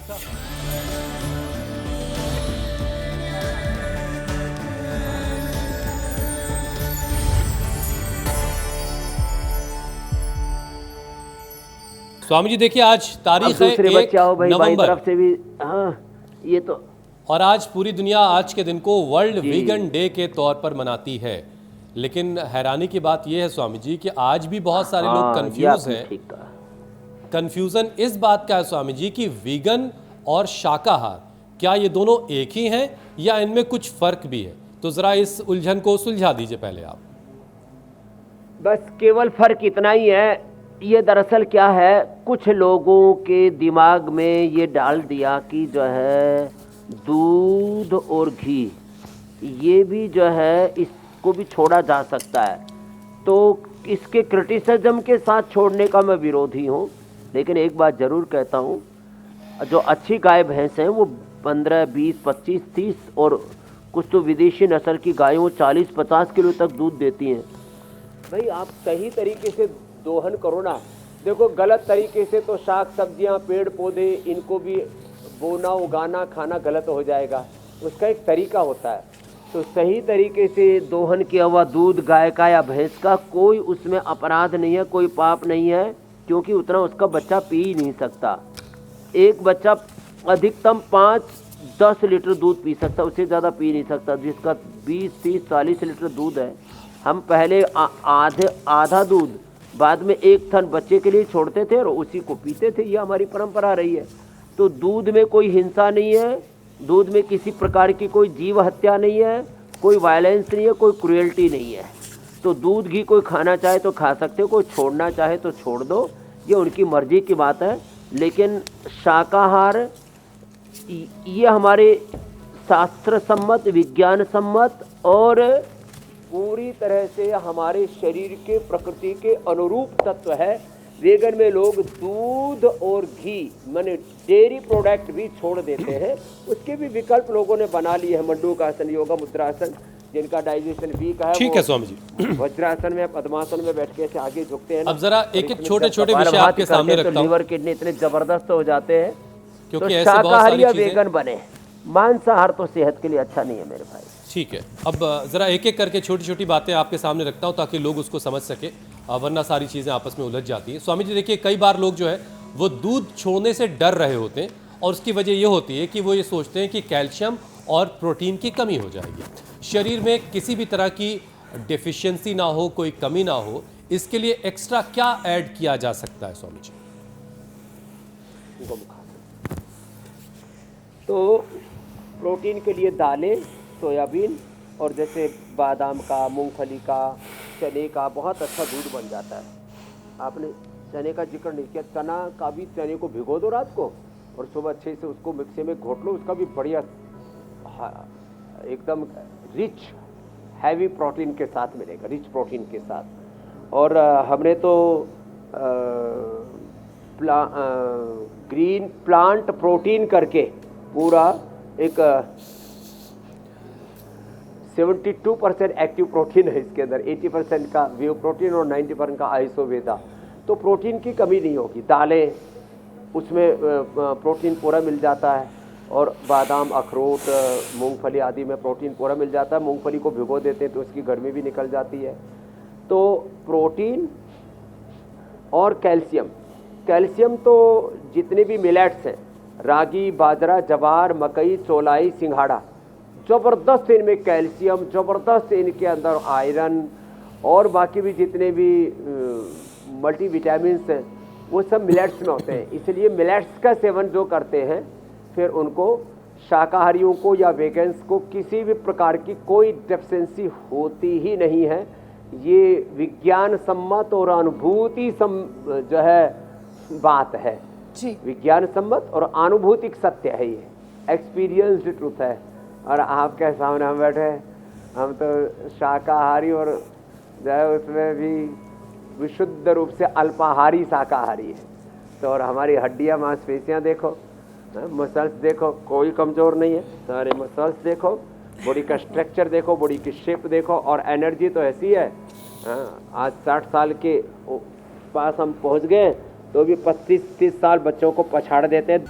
स्वामी जी देखिए, आज तारीख है 1 नवंबर तरफ से भी। हाँ, ये तो और आज पूरी दुनिया आज के दिन को वर्ल्ड वीगन डे के तौर पर मनाती है। लेकिन हैरानी की बात यह है स्वामी जी कि आज भी बहुत सारे लोग कंफ्यूज हैं। कंफ्यूजन इस बात का है स्वामी जी कि वीगन और शाकाहार क्या ये दोनों एक ही हैं या इनमें कुछ फर्क भी है? तो जरा इस उलझन को सुलझा दीजिए पहले आप। बस केवल फर्क इतना ही है, ये दरअसल क्या है, कुछ लोगों के दिमाग में ये डाल दिया कि जो है दूध और घी ये भी जो है इसको भी छोड़ा जा सकता है। तो इसके क्रिटिसिज्म के साथ छोड़ने का मैं विरोधी हूँ, लेकिन एक बात ज़रूर कहता हूँ, जो अच्छी गाय भैंस हैं वो 15, 20, 25, 30 और कुछ तो विदेशी नस्ल की गायें वो 40-50 किलो तक दूध देती हैं। भाई आप सही तरीके से दोहन करो ना। देखो गलत तरीके से तो शाक सब्जियां पेड़ पौधे इनको भी बोना उगाना खाना गलत हो जाएगा, उसका एक तरीका होता है। तो सही तरीके से दोहन किया हुआ दूध गाय का या भैंस का कोई उसमें अपराध नहीं है, कोई पाप नहीं है, क्योंकि उतना उसका बच्चा पी ही नहीं सकता। एक बच्चा अधिकतम 5-10 लीटर दूध पी सकता, उससे ज़्यादा पी नहीं सकता। जिसका 20, 30, 40 लीटर दूध है, हम पहले आधा दूध बाद में 1 थन बच्चे के लिए छोड़ते थे और उसी को पीते थे। ये हमारी परंपरा रही है। तो दूध में कोई हिंसा नहीं है, दूध में किसी प्रकार की कोई जीव हत्या नहीं है, कोई वायलेंस नहीं है, कोई क्रुएल्टी नहीं है। तो दूध घी कोई खाना चाहे तो खा सकते हो, कोई छोड़ना चाहे तो छोड़ दो, ये उनकी मर्जी की बात है। लेकिन शाकाहार ये हमारे शास्त्र सम्मत, विज्ञान सम्मत और पूरी तरह से हमारे शरीर के प्रकृति के अनुरूप तत्व है। वेगन में लोग दूध और घी माने डेयरी प्रोडक्ट भी छोड़ देते हैं, उसके भी विकल्प लोगों ने बना लिए हैं। मंडूकासन, योगा मुद्रासन, जिनका डाइजेशन वीक है, ठीक है स्वामी जी, वज्रासन में, पद्मासन में बैठ के ऐसे आगे झुकते हैं। अब जरा एक एक छोटे छोटे विषय आपके सामने रखता हूं, लीवर किडनी इतने जबरदस्त हो जाते हैं क्योंकि तो ऐसे बहुत सारी चीजें वेगन बने। मांसाहार तो सेहत के लिए अच्छा नहीं है मेरे भाई। ठीक है, अब जरा एक एक करके छोटी छोटी बातें आपके सामने रखता हूं ताकि लोग उसको समझ सके, वरना सारी चीज़ें आपस में उलझ जाती हैं। स्वामी जी देखिए, कई बार लोग जो है वो दूध छोड़ने से डर रहे होते हैं और उसकी वजह ये होती है कि वो ये सोचते हैं कि कैल्शियम और प्रोटीन की कमी हो जाएगी, शरीर में किसी भी तरह की डिफिशियंसी ना हो, कोई कमी ना हो। इसके लिए एक्स्ट्रा क्या ऐड किया जा सकता है स्वामी जी? तो प्रोटीन के लिए दालें, सोयाबीन और जैसे बादाम का, मूंगफली का, चने का बहुत अच्छा दूध बन जाता है। आपने चने का जिक्र नहीं किया, चना का भी, चने को भिगो दो रात को और सुबह अच्छे से उसको मिक्सी में घोट लो, उसका भी बढ़िया एकदम रिच हैवी प्रोटीन के साथ मिलेगा, रिच प्रोटीन के साथ। और हमने तो ग्रीन प्लांट प्रोटीन करके पूरा एक 72% एक्टिव प्रोटीन है इसके अंदर, 80% का व्यू प्रोटीन और 90% का आइसोवेदा। तो प्रोटीन की कमी नहीं होगी। दालें, उसमें प्रोटीन पूरा मिल जाता है और बादाम, अखरोट, मूंगफली आदि में प्रोटीन पूरा मिल जाता है। मूंगफली को भिगो देते हैं तो उसकी गर्मी भी निकल जाती है। तो प्रोटीन और कैल्शियम, कैल्शियम तो जितने भी मिलेट्स हैं, रागी, बाजरा, जवार, मकई, चौलाई, सिंघाड़ा, ज़बरदस्त इनमें कैल्शियम, ज़बरदस्त इनके अंदर आयरन और बाकी भी जितने भी मल्टीविटामिन्स हैं वो सब मिलेट्स में होते हैं। इसलिए मिलेट्स का सेवन जो करते हैं फिर उनको, शाकाहारियों को या वेगन्स को किसी भी प्रकार की कोई डेफिशिएंसी होती ही नहीं है। ये विज्ञान सम्मत और अनुभूति जो है बात है जी, विज्ञान सम्मत और अनुभूतिक सत्य है, ये एक्सपीरियंस्ड ट्रूथ है। और आपके सामने हम बैठे, हम तो शाकाहारी और जो है उसमें भी विशुद्ध रूप से अल्पाहारी शाकाहारी है। तो और हमारी हड्डियाँ, मांसपेशियाँ देखो, मसल्स देखो, कोई कमज़ोर नहीं है। सारे मसल्स देखो, बॉडी का स्ट्रक्चर देखो, बॉडी की शेप देखो, और एनर्जी तो ऐसी है। आज 60 साल के पास हम पहुंच गए तो भी 25-30 साल बच्चों को पछाड़ देते हैं।